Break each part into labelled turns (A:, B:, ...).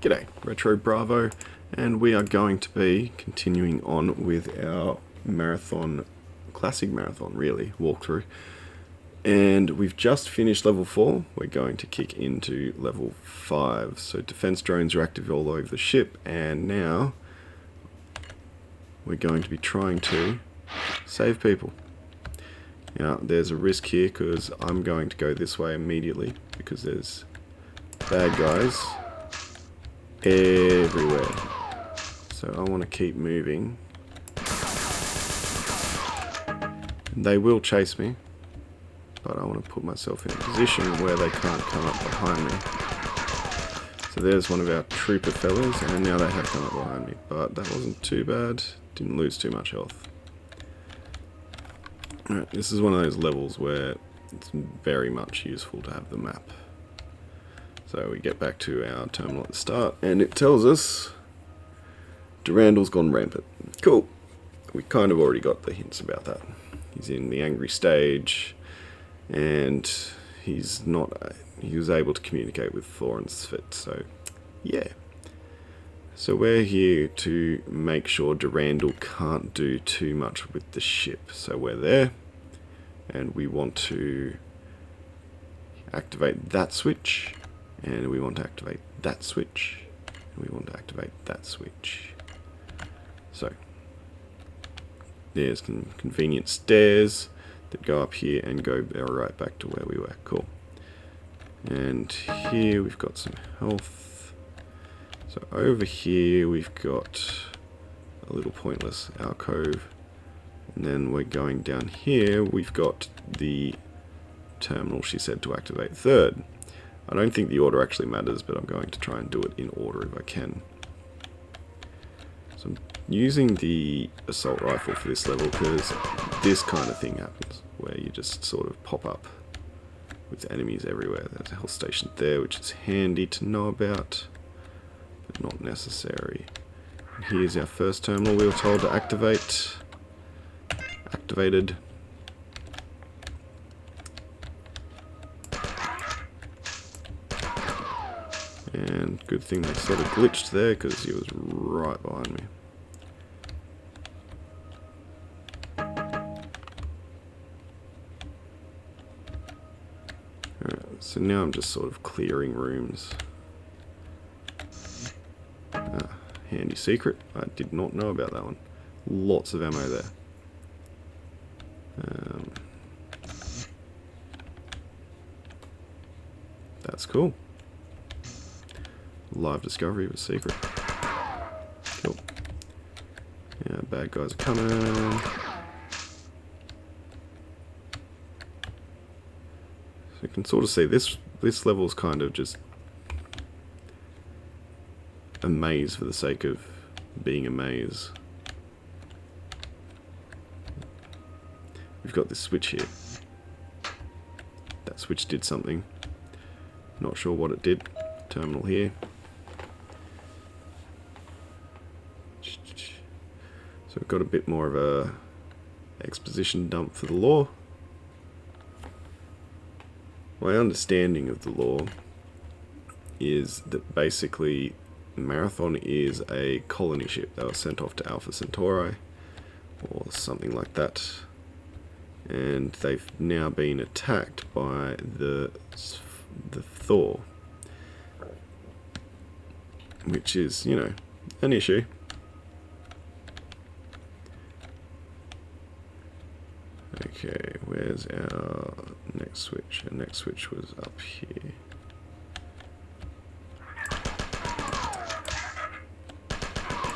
A: G'day, Retro Bravo, and we are going to be continuing on with our marathon, classic marathon really, walkthrough. And we've just finished level 4, we're going to kick into level 5. So defense drones are active all over the ship, and now we're going to be trying to save people. Now there's a risk here because I'm going to go this way immediately because there's bad guys everywhere. So I want to keep moving. They will chase me, but I want to put myself in a position where they can't come up behind me. So there's one of our trooper fellas, and now they have come up behind me, but that wasn't too bad. Didn't lose too much health. Alright, this is one of those levels where it's very much useful to have the map. So we get back to our terminal at the start, and it tells us Durandal's gone rampant. Cool. We kind of already got the hints about that. He's in the angry stage, and he was able to communicate with Thor and Svit, so yeah. So we're here to make sure Durandal can't do too much with the ship. So we're there, and we want to activate that switch, and we want to activate that switch, and we want to activate that switch. So there's convenient stairs that go up here and go right back to where we were. Cool. And here we've got some health. So over here we've got a little pointless alcove, and then we're going down here. We've got the terminal she said to activate third. I don't think the order actually matters, but I'm going to try and do it in order if I can. So I'm using the assault rifle for this level because this kind of thing happens, where you just sort of pop up with enemies everywhere. There's a health station there, which is handy to know about, but not necessary. And here's our first terminal we were told to activate. Activated. And good thing they sort of glitched there because he was right behind me. Alright, so now I'm just sort of clearing rooms. Handy secret. I did not know about that one. Lots of ammo there. That's cool. Live discovery of a secret. Cool. Yeah, bad guys are coming. So you can sort of see this level is kind of just a maze for the sake of being a maze. We've got this switch here. That switch did something. Not sure what it did. Terminal here. So we've got a bit more of a exposition dump for the lore. My understanding of the lore is that basically Marathon is a colony ship that was sent off to Alpha Centauri or something like that, and they've now been attacked by the Thor, which is, you know, an issue. Okay, where's our next switch? Our next switch was up here.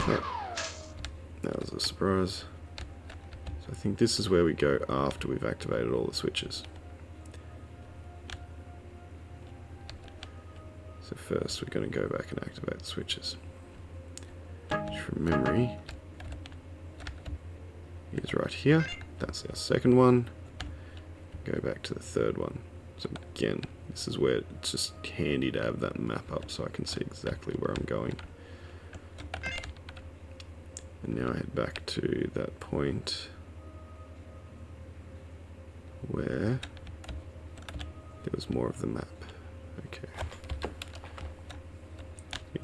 A: Oh, that was a surprise. So I think this is where we go after we've activated all the switches. So first we're going to go back and activate the switches. Which from memory is right here. That's our second one. Go back to the third one. So again, this is where it's just handy to have that map up so I can see exactly where I'm going. And now I head back to that point where there was more of the map. Okay.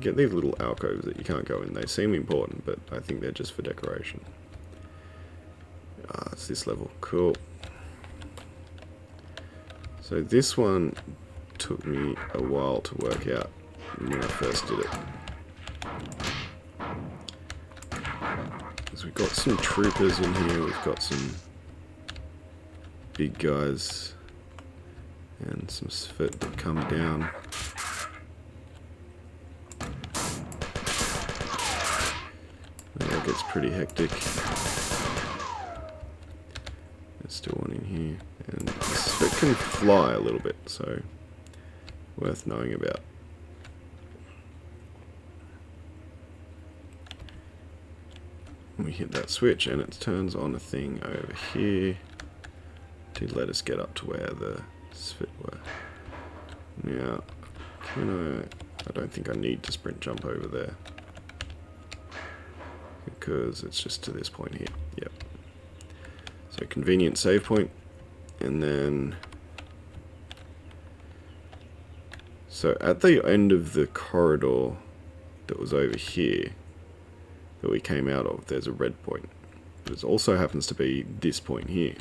A: get these little alcoves that you can't go in. They seem important, but I think they're just for decoration. It's this level. Cool. So this one took me a while to work out when I first did it. Because we've got some troopers in here, we've got some big guys, and some Sphit that come down. That gets pretty hectic. There's still one in here. And the Sphit can fly a little bit, so worth knowing about. We hit that switch and it turns on a thing over here to let us get up to where the Sphit were. Now, I don't think I need to sprint jump over there, because it's just to this point here. Yep. So convenient save point, and then so at the end of the corridor that was over here that we came out of, there's a red point. But it also happens to be this point here.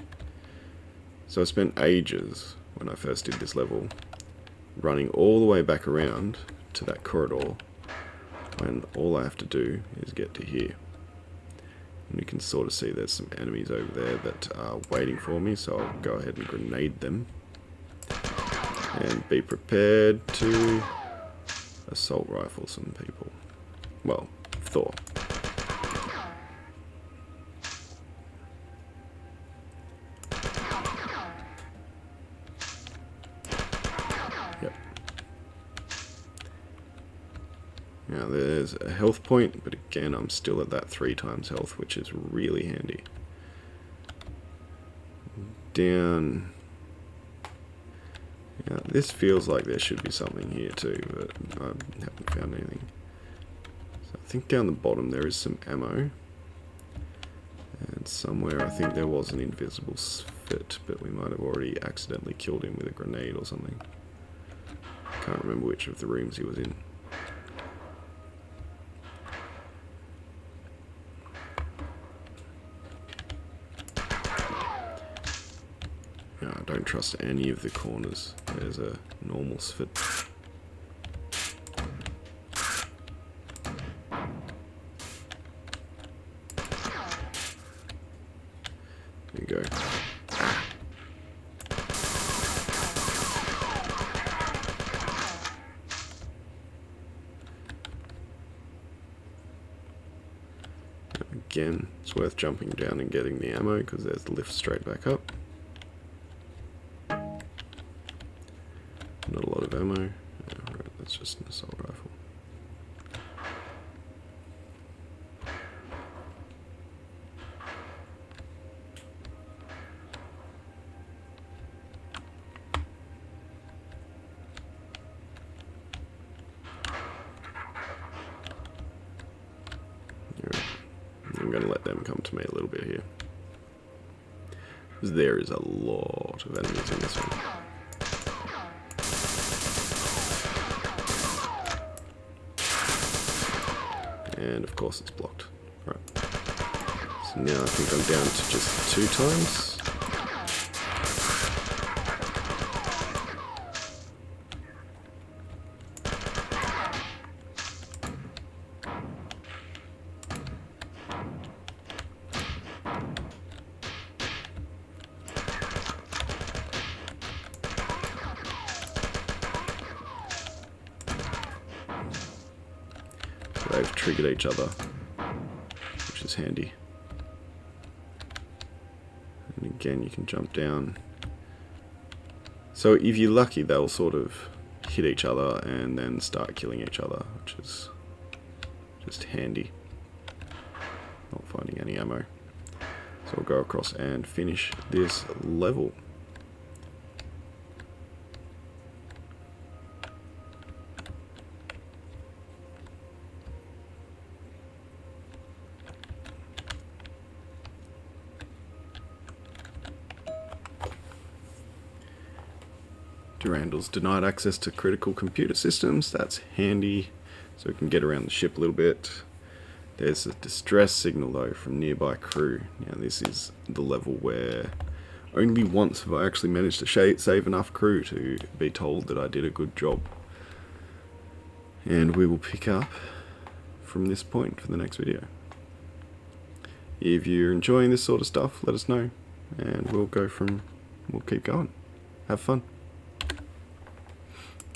A: So I spent ages when I first did this level running all the way back around to that corridor, when all I have to do is get to here. And you can sort of see there's some enemies over there that are waiting for me, so I'll go ahead and grenade them. And be prepared to assault rifle some people. Well, Thor. Yep. Now there's a health point, but again I'm still at that 3 times health, which is really handy. Down. Yeah, this feels like there should be something here too, but I haven't found anything. So I think down the bottom there is some ammo. And somewhere I think there was an invisible Sphit, but we might have already accidentally killed him with a grenade or something. Can't remember which of the rooms he was in. No, I don't trust any of the corners. There's a normal Sphit. There you go. Again, it's worth jumping down and getting the ammo, because there's the lift straight back up. Not a lot of ammo. Oh, right, that's just an assault rifle. Right. I'm going to let them come to me a little bit here, because there is a lot of enemies in this one. And of course it's blocked. Right. So now I think I'm down to just 2 times. They've triggered each other, which is handy. And again, you can jump down. So if you're lucky, they'll sort of hit each other and then start killing each other, which is just handy. Not finding any ammo. So we'll go across and finish this level. Durandal's denied access to critical computer systems. That's handy. so we can get around the ship a little bit. There's a distress signal though from nearby crew. Now this is the level where only once have I actually managed to save enough crew to be told that I did a good job. And we will pick up from this point for the next video. If you're enjoying this sort of stuff, let us know, and we'll keep going. Have fun.